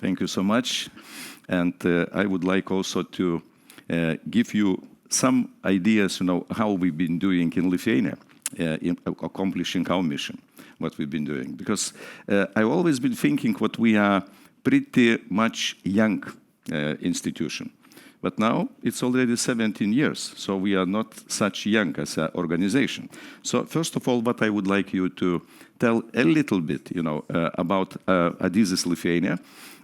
Thank you so much. And I would like also to give you some ideas, how we've been doing in Lithuania, in accomplishing our mission, what we've been doing. Because I've always been thinking what we are pretty much young institution. But now it's already 17 years, so we are not such young as an organization. So first of all, what I would like you to tell a little bit, about Adizes Lithuania.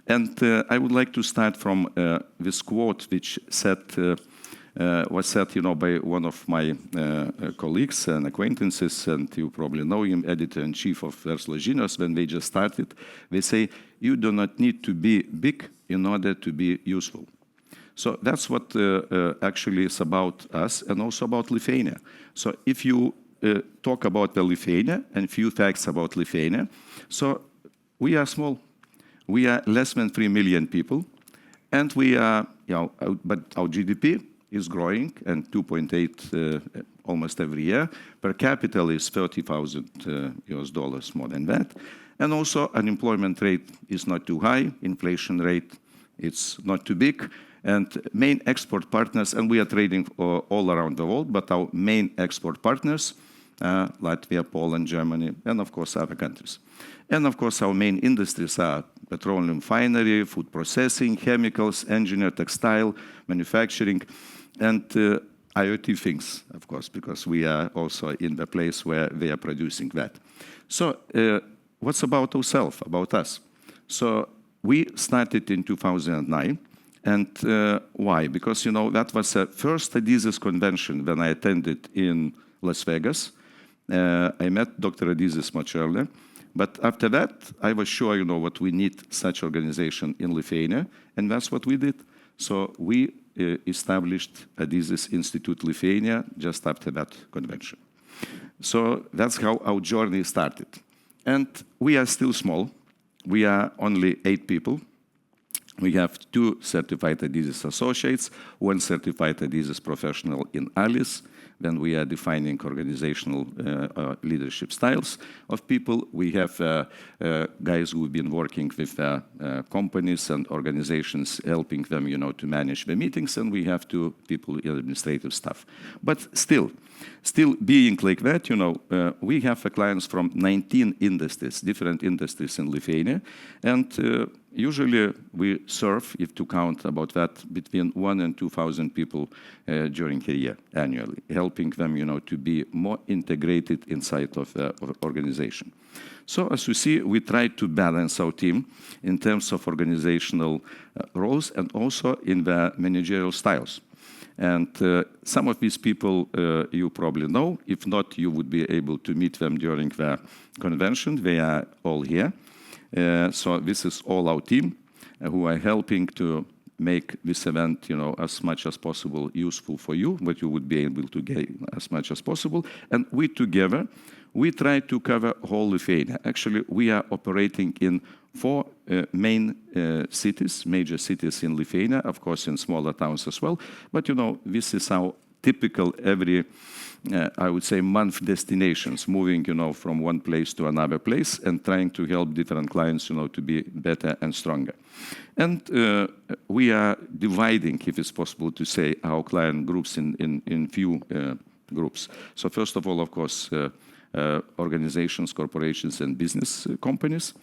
And I would like to start from this quote, which was said, by one of my colleagues and acquaintances, and you probably know him, editor-in-chief of Virginijus, when they just started. They say, you do not need to be big in order to be useful. So that's what actually is about us and also about Lithuania. So if you talk about the Lithuania and few facts about Lithuania, so we are small. We are less than 3 million people, and we are, but our GDP is growing and 2.8 almost every year. Per capita is $30,000 US more than that. And also unemployment rate is not too high. Inflation rate, it's not too big. And main export partners, and we are trading all around the world, but our main export partners, Latvia, Poland, Germany, and of course other countries. And of course our main industries are petroleum refinery, food processing, chemicals, engineer, textile, manufacturing, and IoT things, of course, because we are also in the place where they are producing that. So what's about ourselves, about us? So we started in 2009. And why? Because, that was the first Adizes convention when I attended in Las Vegas. I met Dr. Adizes much earlier. But after that, I was sure, what we need such organization in Lithuania. And that's what we did. So we established Adizes Institute Lithuania just after that convention. So that's how our journey started. And we are still small. We are only 8 people. We have 2 certified Adizes associates, 1 certified Adizes professional in ALICE. Then we are defining organizational leadership styles of people. We have guys who have been working with companies and organizations, helping them, to manage the meetings. And we have 2 people in administrative staff. But still being like that, we have clients from 19 industries, different industries in Lithuania. And usually we serve, if to count about that, between 1,000 and 2,000 people during a year, annually, helping them, to be more integrated inside of the organization. So as you see, we try to balance our team in terms of organizational roles and also in the managerial styles. And some of these people you probably know. If not, you would be able to meet them during the convention. They are all here. So this is all our team who are helping to make this event, as much as possible useful for you, but you would be able to gain as much as possible. And we together, we try to cover whole Lithuania. Actually, we are operating in 4 main cities, major cities in Lithuania, of course in smaller towns as well. But this is our typical every, I would say, month destinations, moving, from one place to another place and trying to help different clients, to be better and stronger. And we are dividing, if it's possible to say, our client groups in few groups. So first of all, of course, organizations, corporations, and business companies.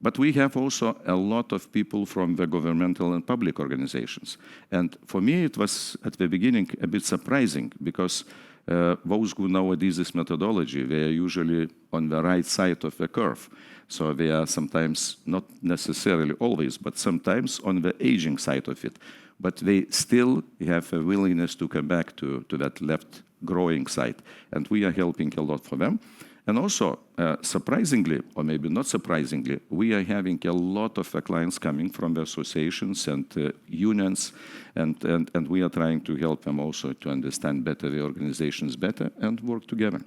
But we have also a lot of people from the governmental and public organizations. And for me, it was, at the beginning, a bit surprising, because those who know Adizes methodology, they are usually on the right side of the curve. So they are sometimes, not necessarily always, but sometimes on the aging side of it. But they still have a willingness to come back to that left growing side. And we are helping a lot for them. And also, surprisingly, or maybe not surprisingly, we are having a lot of clients coming from the associations and unions, and we are trying to help them also to understand better the organizations better and work together.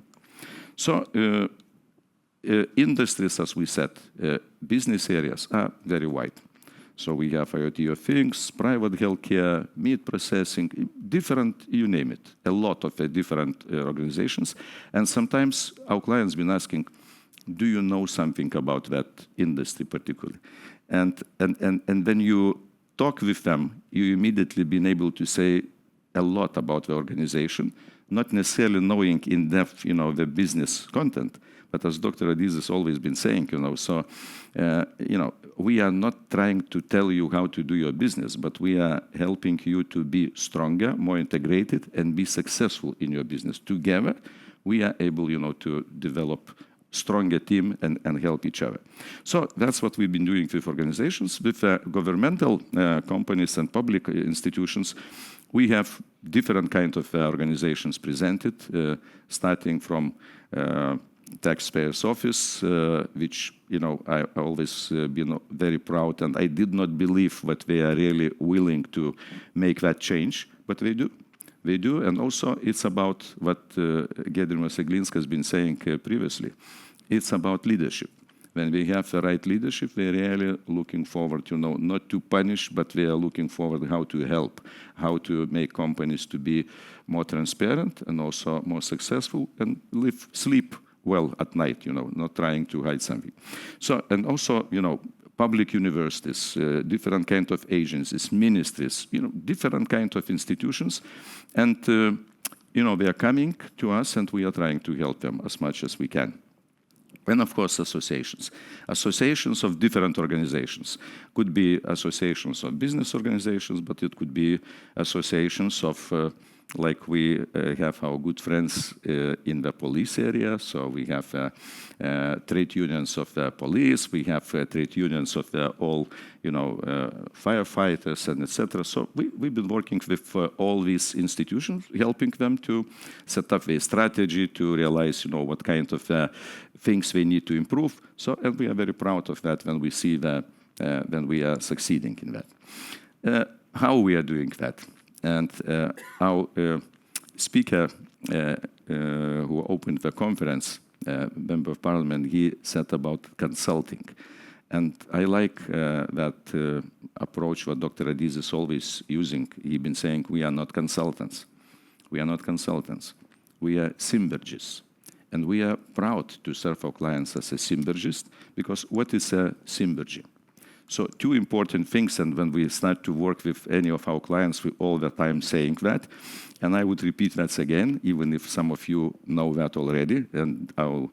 So, industries, as we said, business areas are very wide. So we have IoT of things, private healthcare, meat processing, different, you name it, a lot of different organizations. And sometimes our clients been asking, do you know something about that industry particularly? And when you talk with them, you immediately been able to say a lot about the organization, not necessarily knowing in depth, the business content, but as Dr. Adizes has always been saying, we are not trying to tell you how to do your business, but we are helping you to be stronger, more integrated, and be successful in your business. Together, we are able, to develop stronger team and help each other. So that's what we've been doing with organizations. With governmental companies and public institutions, we have different kind of organizations presented, starting from taxpayers' office, which, I always been very proud, and I did not believe that they are really willing to make that change, but they do. They do, and also it's about what Giedrimas Eglinskas has been saying previously. It's about leadership. When we have the right leadership, we're really looking forward, not to punish, but we are looking forward how to help, how to make companies to be more transparent and also more successful and sleep well at night, not trying to hide something. So, and also, public universities, different kind of agencies, ministries, different kind of institutions. And, they are coming to us and we are trying to help them as much as we can. And of course, associations. Associations of different organizations. Could be associations of business organizations, but it could be associations of like we have our good friends in the police area, so we have trade unions of the police, we have trade unions of the all, firefighters and etc. So we've been working with all these institutions, helping them to set up a strategy to realize, what kind of things they need to improve. So, and we are very proud of that when we see that, when we are succeeding in that. How we are doing that? And our speaker who opened the conference, Member of Parliament, he said about consulting. And I like that approach what Dr. Adizes is always using. He's been saying we are not consultants. We are not consultants. We are synergists. And we are proud to serve our clients as a synergist, because what is a synergy? So two important things, and when we start to work with any of our clients, we all the time saying that, and I would repeat that again, even if some of you know that already, and our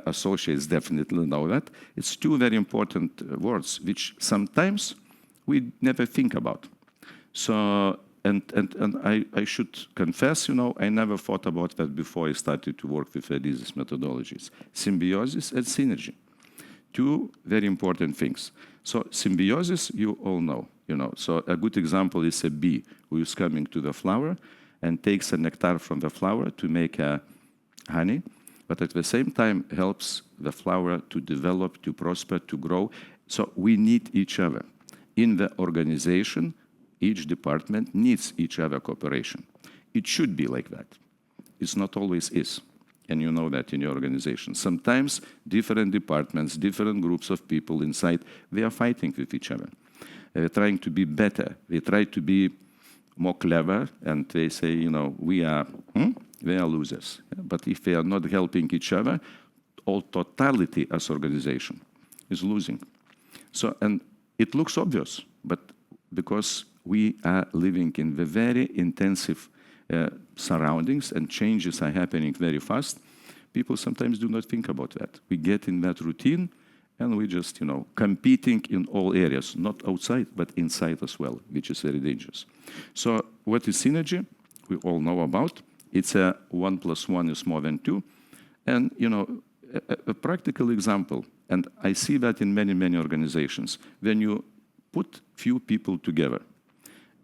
associates definitely know that. It's two very important words, which sometimes we never think about. So, and I should confess, I never thought about that before I started to work with Adizes methodologies. Symbiosis and synergy. Two very important things. So symbiosis, you all know, So a good example is a bee who is coming to the flower and takes a nectar from the flower to make honey, but at the same time helps the flower to develop, to prosper, to grow. So we need each other. In the organization, each department needs each other cooperation. It should be like that. It's not always is. And you know that in your organization. Sometimes different departments, different groups of people inside, they are fighting with each other. They're trying to be better. They try to be more clever, and they say, we are losers. But if they are not helping each other, all totality as organization is losing. So, and it looks obvious, but because we are living in the very intensive surroundings and changes are happening very fast, people sometimes do not think about that. We get in that routine and we just, competing in all areas, not outside, but inside as well, which is very dangerous. So what is synergy? We all know about. It's a 1 + 1 is more than 2. And, a practical example, and I see that in many, many organizations, when you put few people together,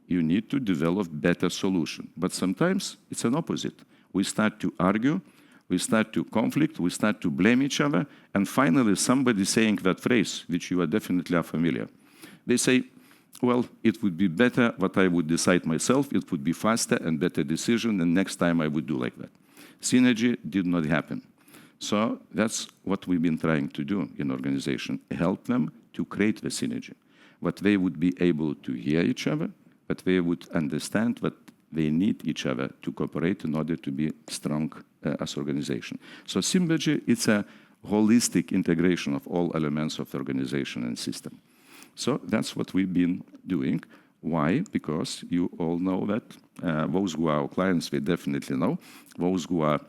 you need to develop better solution. But sometimes it's an opposite. We start to argue, we start to conflict, we start to blame each other, and finally somebody saying that phrase, which you are definitely familiar. They say, well, it would be better what I would decide myself, it would be faster and better decision, and next time I would do like that. Synergy did not happen. So that's what we've been trying to do in organization, help them to create the synergy. What they would be able to hear each other, but they would understand that they need each other to cooperate in order to be strong as organization. So synergy, it's a holistic integration of all elements of the organization and system. So that's what we've been doing. Why? Because you all know that those who are our clients, they definitely know. Those who are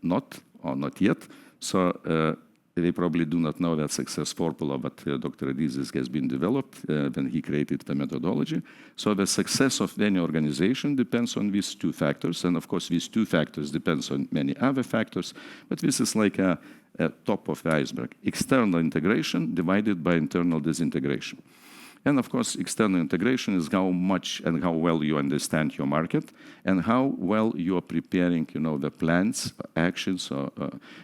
not or not yet, so they probably do not know that success formula, but Dr. Adizes has been developed when he created the methodology. So the success of any organization depends on these two factors, and of course these two factors depends on many other factors, but this is like a top of the iceberg. External integration divided by internal disintegration. And of course, external integration is how much and how well you understand your market and how well you are preparing, the plans, actions, or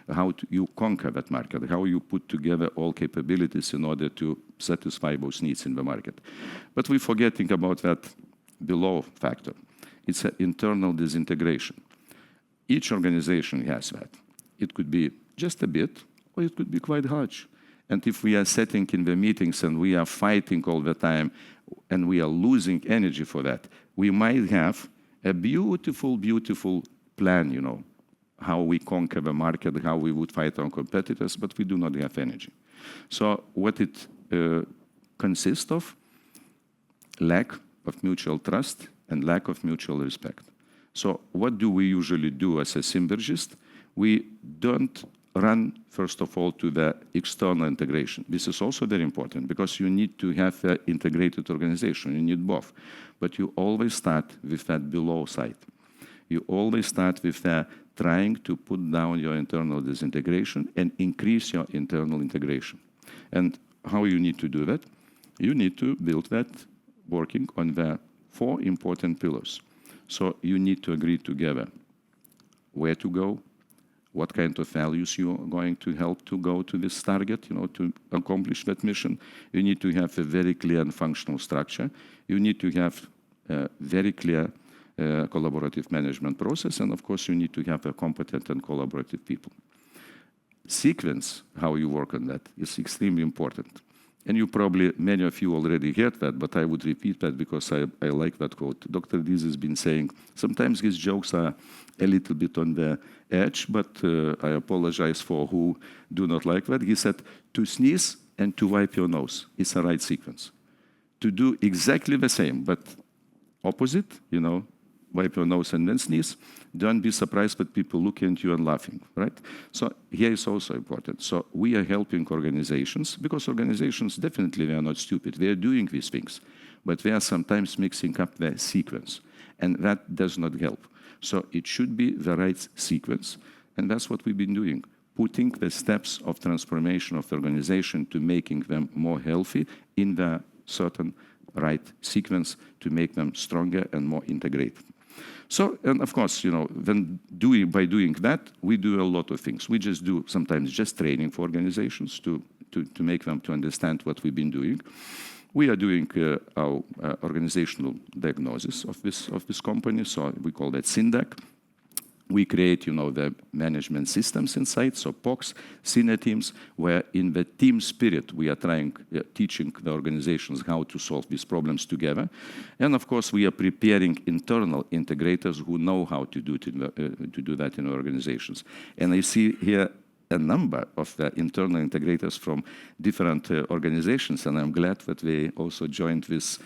how you conquer that market, how you put together all capabilities in order to satisfy those needs in the market. But we're forgetting about that below factor. It's an internal disintegration. Each organization has that. It could be just a bit, or it could be quite large. And if we are sitting in the meetings and we are fighting all the time and we are losing energy for that, we might have a beautiful, beautiful plan, how we conquer the market, how we would fight our competitors, but we do not have energy. So what it consists of? Lack of mutual trust and lack of mutual respect. So what do we usually do as a synergist? We don't run, first of all, to the external integration. This is also very important because you need to have an integrated organization. You need both. But you always start with that below side. You always start with trying to put down your internal disintegration and increase your internal integration. And how you need to do that? You need to build that working on the 4 important pillars. So you need to agree together where to go, what kind of values you are going to help to go to this target, to accomplish that mission. You need to have a very clear and functional structure. You need to have a very clear collaborative management process. And of course, you need to have a competent and collaborative people. Sequence, how you work on that, is extremely important. And you probably, many of you already heard that, but I would repeat that because I like that quote. Dr. Adizes has been saying, sometimes his jokes are a little bit on the edge, but I apologize for who do not like that. He said, to sneeze and to wipe your nose is a right sequence. To do exactly the same, but opposite, wipe your nose and then sneeze, don't be surprised that people looking at you and laughing, right? So here is also important. So we are helping organizations, because organizations definitely they are not stupid. They are doing these things, but they are sometimes mixing up the sequence, and that does not help. So it should be the right sequence, and that's what we've been doing, putting the steps of transformation of the organization to making them more healthy in the certain right sequence to make them stronger and more integrated. So, and of course, by doing that, we do a lot of things. We just do sometimes just training for organizations to make them to understand what we've been doing. We are doing our organizational diagnosis of this company, so we call that SYNDAC. We create, the management systems inside, so POCs, senior teams, where in the team spirit we are teaching the organizations how to solve these problems together. And of course, we are preparing internal integrators who know how to do that in organizations. And I see here a number of the internal integrators from different organizations, and I'm glad that they also joined this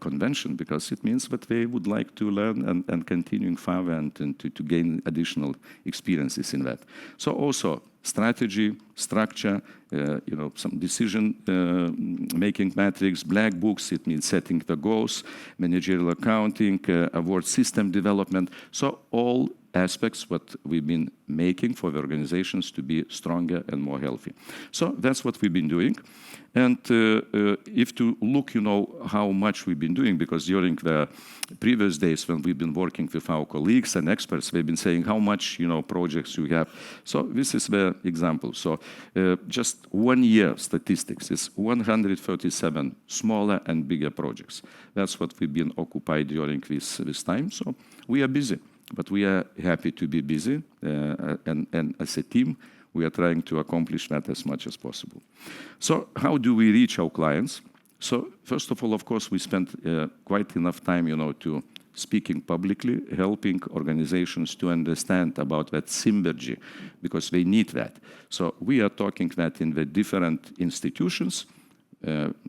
convention, because it means that they would like to learn and continuing further and to gain additional experiences in that. So also strategy, structure, some decision making metrics, black books, it means setting the goals, managerial accounting, award system development. So all aspects what we've been making for the organizations to be stronger and more healthy. So that's what we've been doing. And if to look, how much we've been doing, because during the previous days when we've been working with our colleagues and experts, they've been saying how much, projects you have. So this is the example. So just 1 year statistics is 137 smaller and bigger projects. That's what we've been occupied during this time. So we are busy. But we are happy to be busy, and as a team, we are trying to accomplish that as much as possible. So how do we reach our clients? So first of all, of course, we spent quite enough time, to speaking publicly, helping organizations to understand about that synergy, because they need that. So we are talking that in the different institutions,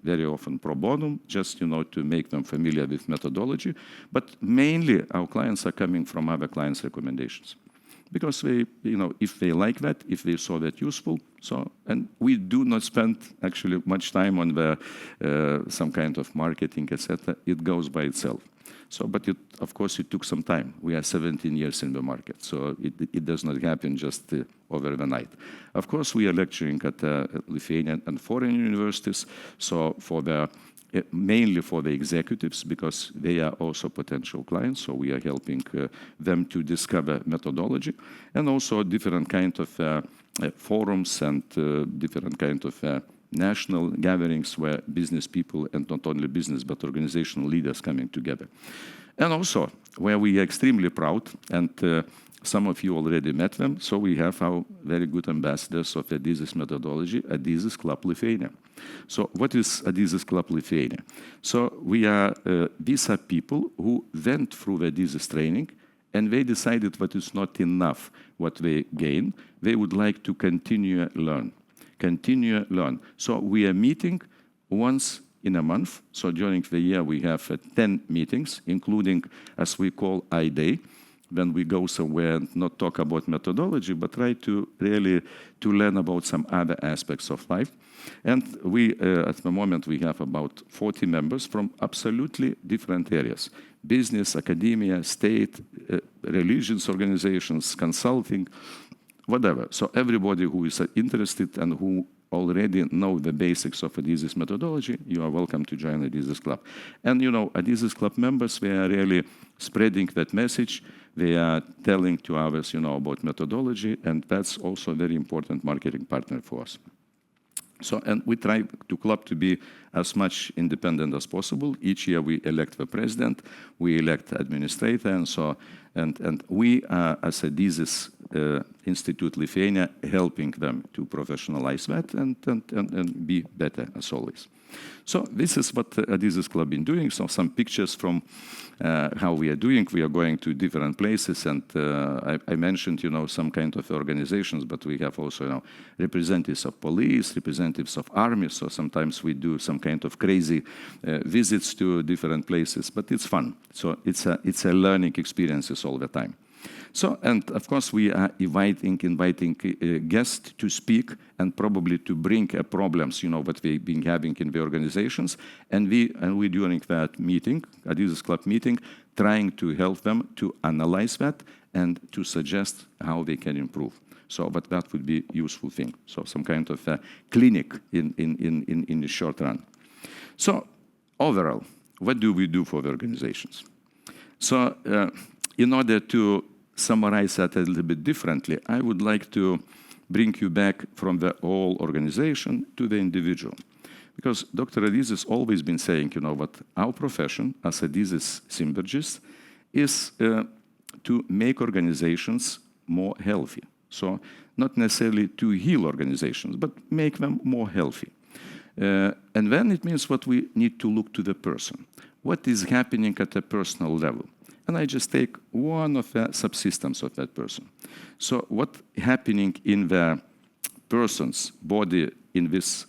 very often pro bono, just to make them familiar with methodology. But mainly our clients are coming from other clients' recommendations, because they, if they like that, if they saw that useful. So, and we do not spend actually much time on the some kind of marketing, etc. It goes by itself. So, but of course, it took some time. We are 17 years in the market, so it does not happen just over the night. Of course, we are lecturing at Lithuanian and foreign universities, so mainly for the executives, because they are also potential clients, so we are helping them to discover methodology, and also different kind of forums and different kind of national gatherings where business people, and not only business, but organizational leaders coming together. And also, where we are extremely proud, and some of you already met them, so we have our very good ambassadors of Adizes methodology, Adizes Club Lithuania. So what is Adizes Club Lithuania? So these are people who went through the Adizes training, and they decided that it's not enough what they gain. They would like to continue learn. So we are meeting once in a month. So during the year we have 10 meetings, including, as we call, I-Day, when we go somewhere and not talk about methodology, but try to really to learn about some other aspects of life. And we, at the moment, we have about 40 members from absolutely different areas: business, academia, state, religious organizations, consulting, whatever. So everybody who is interested and who already know the basics of Adizes methodology, you are welcome to join Adizes Club. And Adizes Club members, they are really spreading that message. They are telling to others, about methodology, and that's also a very important marketing partner for us. So, and we try to club to be as much independent as possible. Each year we elect the president, we elect administrator, and so, and we are, as Adizes Institute Lithuania, helping them to professionalize that and be better as always. So this is what Adizes Club been doing. So some pictures from how we are doing. We are going to different places, and I mentioned, some kind of organizations, but we have also, representatives of police, representatives of army. So sometimes we do some kind of crazy visits to different places, but it's fun. So it's a learning experiences all the time. So, and of course, we are inviting guests to speak and probably to bring problems, what we've been having in the organizations. And we during that meeting, Adizes Club meeting, trying to help them to analyze that and to suggest how they can improve. So, but that would be a useful thing. So some kind of a clinic in the short run. So overall, what do we do for the organizations? So in order to summarize that a little bit differently, I would like to bring you back from the whole organization to the individual. Because Dr. Adizes always been saying, what our profession as Adizes synergists is to make organizations more healthy. So not necessarily to heal organizations, but make them more healthy. And then it means what we need to look to the person. What is happening at a personal level? And I just take one of the subsystems of that person. So what's happening in the person's body in this,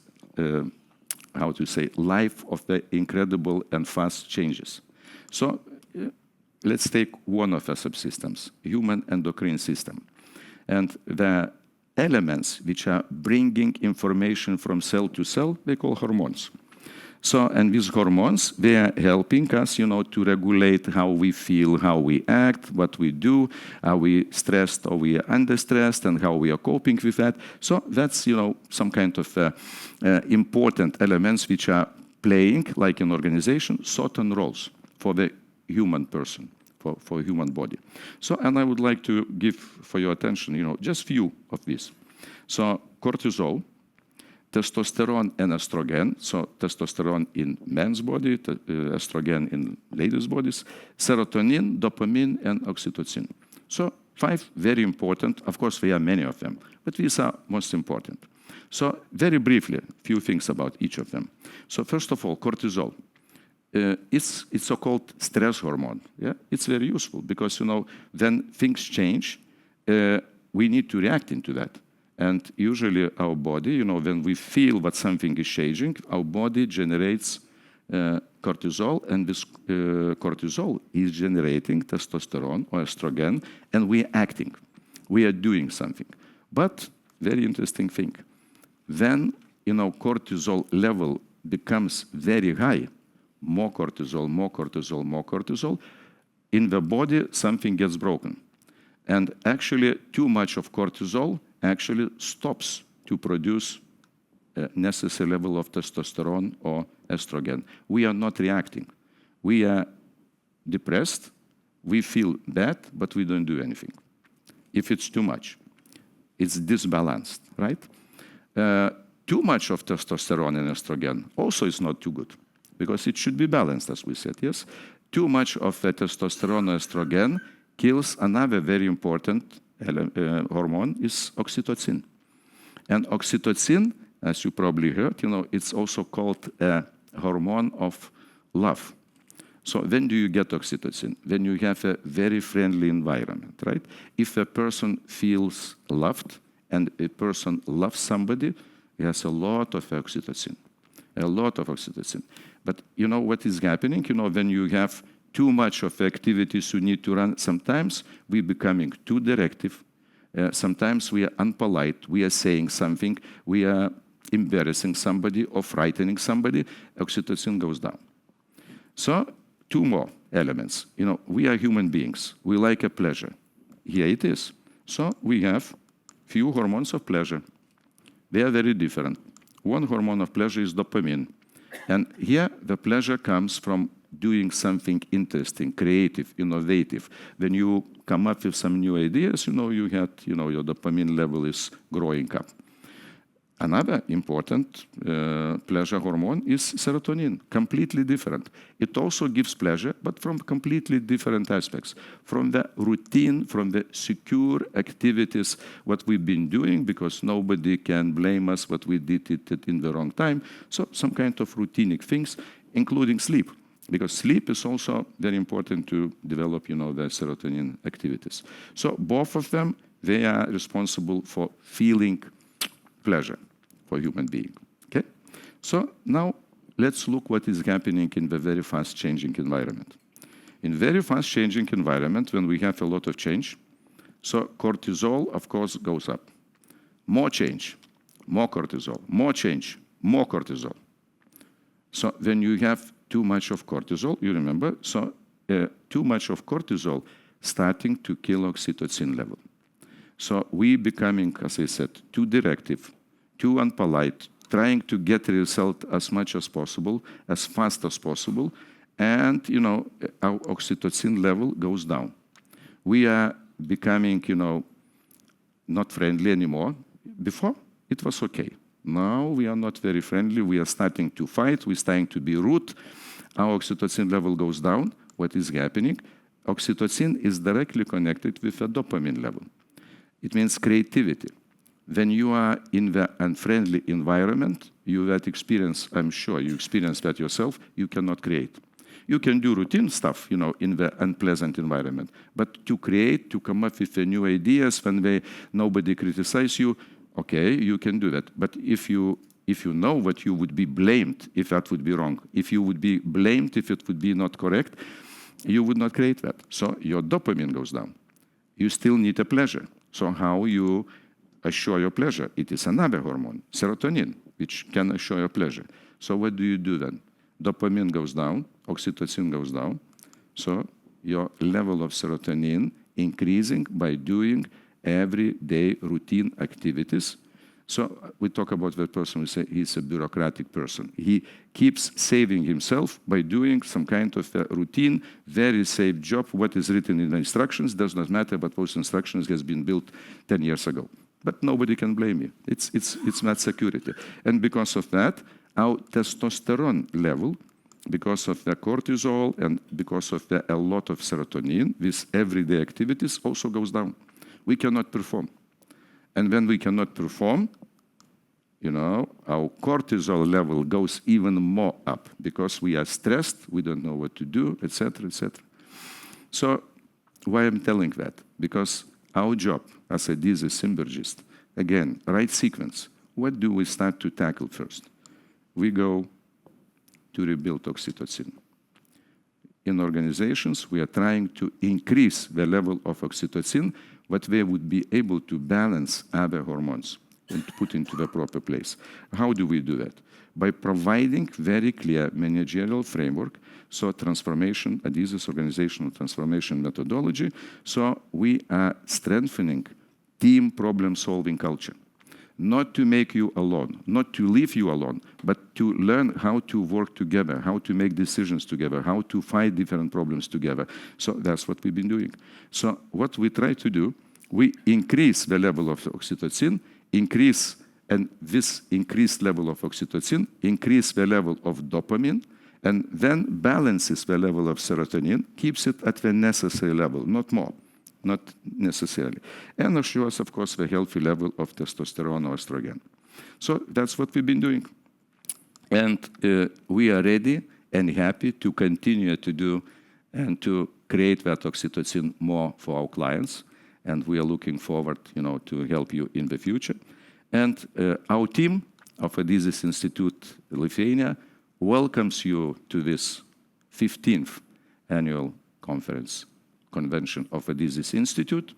life of the incredible and fast changes. So let's take one of the subsystems, human endocrine system. And the elements which are bringing information from cell to cell, they call hormones. So, and these hormones, they are helping us, to regulate how we feel, how we act, what we do, are we stressed or we are under stressed, and how we are coping with that. So that's, some kind of important elements which are playing, like an organization, certain roles for the human person, for human body. So, and I would like to give for your attention, just few of these. So cortisol, testosterone and estrogen, so testosterone in men's body, estrogen in ladies' bodies, serotonin, dopamine, and oxytocin. So 5 very important, of course there are many of them, but these are most important. So very briefly, a few things about each of them. So first of all, cortisol. it's so-called stress hormone. Yeah, it's very useful because when things change, we need to react into that. And usually our body, when we feel that something is changing, our body generates cortisol, and this cortisol is generating testosterone or estrogen, and we are acting. We are doing something. But very interesting thing, when cortisol level becomes very high, more cortisol, more cortisol, more cortisol, in the body something gets broken. And actually too much of cortisol actually stops to produce a necessary level of testosterone or estrogen. We are not reacting. We are depressed, we feel bad, but we don't do anything. If it's too much, it's disbalanced, right? Too much of testosterone and estrogen also is not too good, because it should be balanced, as we said, yes? Too much of the testosterone or estrogen kills another very important hormone, is oxytocin. And oxytocin, as you probably heard, it's also called a hormone of love. So when do you get oxytocin? When you have a very friendly environment, right? If a person feels loved and a person loves somebody, he has a lot of oxytocin, a lot of oxytocin. But what is happening? When you have too much of activities you need to run, sometimes we're becoming too directive. Sometimes we are unpolite. We are saying something. We are embarrassing somebody or frightening somebody. Oxytocin goes down. So, two more elements. We are human beings. We like a pleasure. Here it is. So we have few hormones of pleasure. They are very different. One hormone of pleasure is dopamine. And here the pleasure comes from doing something interesting, creative, innovative. When you come up with some new ideas, you get, your dopamine level is growing up. Another important pleasure hormone is serotonin, completely different. It also gives pleasure, but from completely different aspects. From the routine, from the secure activities, what we've been doing, because nobody can blame us what we did it in the wrong time. So some kind of routinic things, including sleep. Because sleep is also very important to develop, the serotonin activities. So both of them, they are responsible for feeling pleasure for human being. Okay? So now let's look what is happening in the very fast changing environment. In very fast changing environment, when we have a lot of change, so cortisol, of course, goes up. More change, more cortisol, more change, more cortisol. So when you have too much of cortisol, you remember, so too much of cortisol starting to kill oxytocin level. So we becoming, as I said, too directive, too unpolite, trying to get the result as much as possible, as fast as possible, and, our oxytocin level goes down. We are becoming, not friendly anymore. Before, it was okay. Now we are not very friendly. We are starting to fight. We're starting to be rude. Our oxytocin level goes down. What is happening? Oxytocin is directly connected with a dopamine level. It means creativity. When you are in the unfriendly environment, you that experience, I'm sure you experience that yourself, you cannot create. You can do routine stuff, in the unpleasant environment. But to create, to come up with new ideas when nobody criticizes you, okay, you can do that. But if you know what you would be blamed if that would be wrong, if you would be blamed if it would be not correct, you would not create that. So your dopamine goes down. You still need a pleasure. So how you assure your pleasure? It is another hormone, serotonin, which can assure your pleasure. So what do you do then? Dopamine goes down, oxytocin goes down. So your level of serotonin increasing by doing everyday routine activities. So we talk about that person, we say he's a bureaucratic person. He keeps saving himself by doing some kind of a routine, very safe job. What is written in the instructions does not matter, but those instructions has been built 10 years ago. But nobody can blame you. It's not security. And because of that, our testosterone level, because of the cortisol and because of a lot of serotonin, these everyday activities also goes down. We cannot perform. And when we cannot perform, our cortisol level goes even more up because we are stressed, we don't know what to do, etc., etc. So why I'm telling that? Because our job as a disease symbioticist, again, right sequence. What do we start to tackle first? We go to rebuild oxytocin. In organizations, we are trying to increase the level of oxytocin, but they would be able to balance other hormones and put into the proper place. How do we do that? By providing very clear managerial framework, so transformation, Adizes organizational transformation methodology, so we are strengthening team problem-solving culture. Not to make you alone, not to leave you alone, but to learn how to work together, how to make decisions together, how to fight different problems together. So that's what we've been doing. So what we try to do, we increase the level of oxytocin, and this increased level of oxytocin increase the level of dopamine, and then balances the level of serotonin, keeps it at the necessary level, not more, not necessarily. And assures, of course, the healthy level of testosterone or estrogen. So that's what we've been doing. And we are ready and happy to continue to do and to create that oxytocin more for our clients. And we are looking forward, to help you in the future. And our team of Adizes Institute Lithuania welcomes you to this 15th annual convention of Adizes Institute.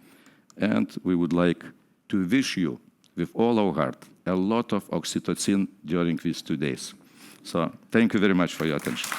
And we would like to wish you, with all our heart, a lot of oxytocin during these 2 days. So thank you very much for your attention.